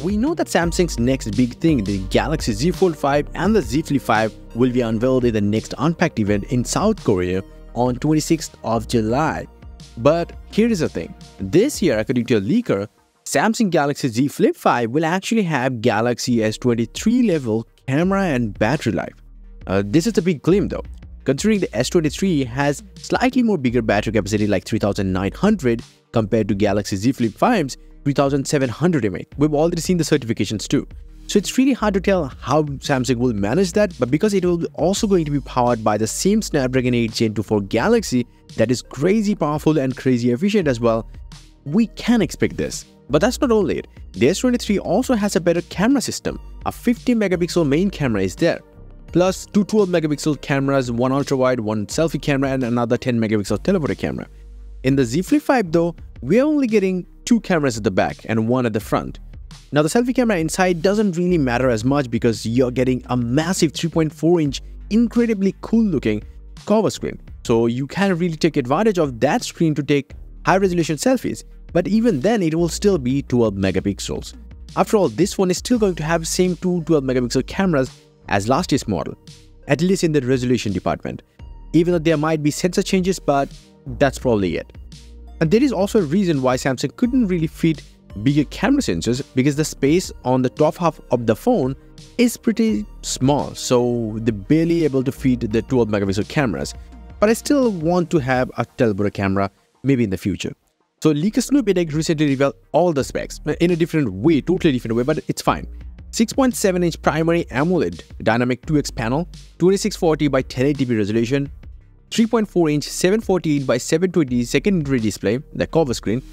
We know that Samsung's next big thing, the Galaxy Z Fold 5 and the Z Flip 5, will be unveiled in the next Unpacked event in South Korea on 26th of July. But here is the thing. This year, according to a leaker, Samsung Galaxy Z Flip 5 will actually have Galaxy S23 level camera and battery life. This is a big claim though, considering the S23 has slightly more bigger battery capacity like 3900 compared to Galaxy Z Flip 5's 3700 mAh. We've already seen the certifications too. So it's really hard to tell how Samsung will manage that, but because it will be also going to be powered by the same Snapdragon 8 Gen 2 for Galaxy that is crazy powerful and crazy efficient as well, we can expect this. But that's not only it. The S23 also has a better camera system. A 50 megapixel main camera is there, plus two 12 megapixel cameras, one ultra wide, one selfie camera, and another 10 megapixel telephoto camera. In the Z Flip 5 though, we are only getting two cameras at the back and one at the front. Now the selfie camera inside doesn't really matter as much because you're getting a massive 3.4-inch incredibly cool looking cover screen. So you can really take advantage of that screen to take high resolution selfies. But even then, it will still be 12 megapixels. After all, this one is still going to have same two 12 megapixel cameras as last year's model, at least in the resolution department. Even though there might be sensor changes, but that's probably it. And there is also a reason why Samsung couldn't really fit bigger camera sensors, because the space on the top half of the phone is pretty small, so they're barely able to fit the 12 megapixel cameras. But I still want to have a telephoto camera maybe in the future. So leaker Snoop Dogg recently revealed all the specs in a different way, totally different way, but it's fine. 6.7-inch primary AMOLED dynamic 2x panel, 2640 by 1080p resolution, 3.4-inch 748 by 720 secondary display, the cover screen,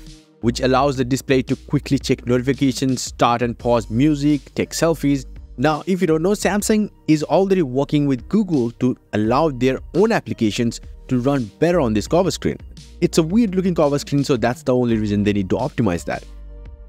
which allows the display to quickly check notifications, start and pause music, take selfies. Now, if you don't know, Samsung is already working with Google to allow their own applications to run better on this cover screen. It's a weird looking cover screen, so that's the only reason they need to optimize that.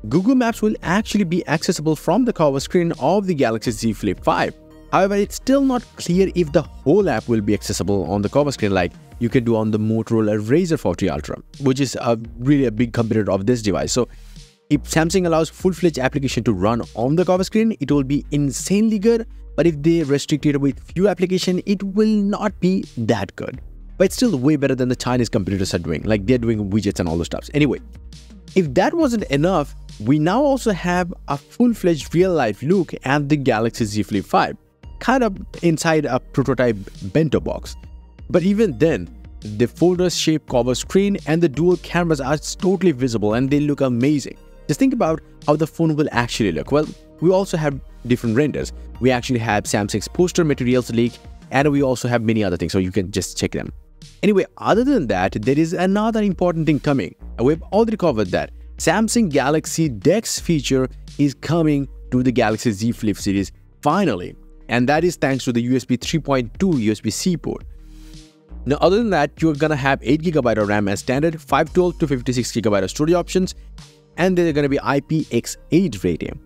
Google Maps will actually be accessible from the cover screen of the Galaxy Z Flip 5. However, it's still not clear if the whole app will be accessible on the cover screen like you can do on the Motorola Razr 40 Ultra, which is really a big competitor of this device. So if Samsung allows full-fledged application to run on the cover screen, it will be insanely good. But if they restrict it with few applications, it will not be that good. But it's still way better than the Chinese competitors are doing, like they're doing widgets and all those stuff. Anyway, if that wasn't enough, we now also have a full-fledged real-life look at the Galaxy Z Flip 5, kind of inside a prototype bento box. But even then, the folder-shaped cover screen and the dual cameras are totally visible and they look amazing. Just think about how the phone will actually look. Well, we also have different renders. We actually have Samsung's poster materials leak, and we also have many other things, so you can just check them. Anyway, other than that, there is another important thing coming. We've already covered that. Samsung Galaxy DeX feature is coming to the Galaxy Z Flip series finally, and that is thanks to the USB 3.2 USB-C port. Now, other than that, you're gonna have 8GB of RAM as standard, 512 to 56GB of storage options, and they're gonna be IPX8 rating.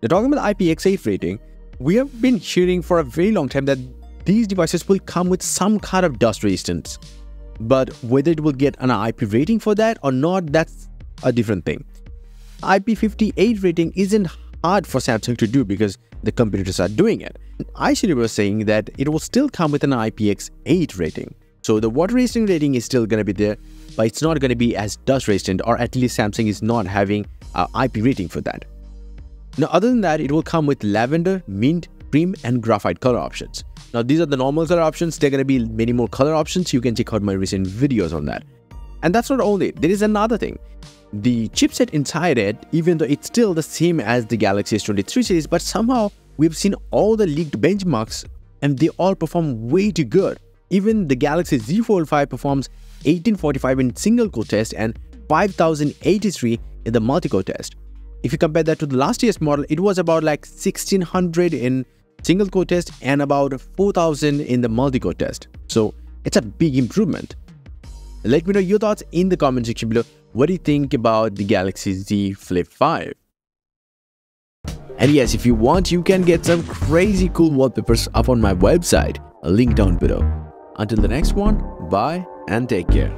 Now, talking about the IPX8 rating, we have been hearing for a very long time that these devices will come with some kind of dust resistance, but whether it will get an IP rating for that or not, that's a different thing. IP58 rating isn't hard for Samsung to do because the competitors are doing it. iSiri was saying that it will still come with an IPX8 rating. So the water resistant rating is still going to be there, but it's not going to be as dust resistant, or at least Samsung is not having an IP rating for that. Now, other than that, it will come with lavender, mint, cream, and graphite color options. Now, these are the normal color options. There are going to be many more color options. You can check out my recent videos on that. And that's not only it. There is another thing. The chipset inside it, even though it's still the same as the Galaxy S23 series, but somehow we've seen all the leaked benchmarks and they all perform way too good. Even the Galaxy Z Fold 5 performs 1845 in single-core test and 5083 in the multi-core test. If you compare that to the last year's model, it was about like 1600 in single-core test and about 4000 in the multi-core test. So it's a big improvement. Let me know your thoughts in the comment section below. What do you think about the Galaxy Z Flip 5? And yes, if you want, you can get some crazy cool wallpapers up on my website. A link down below. Until the next one, bye and take care.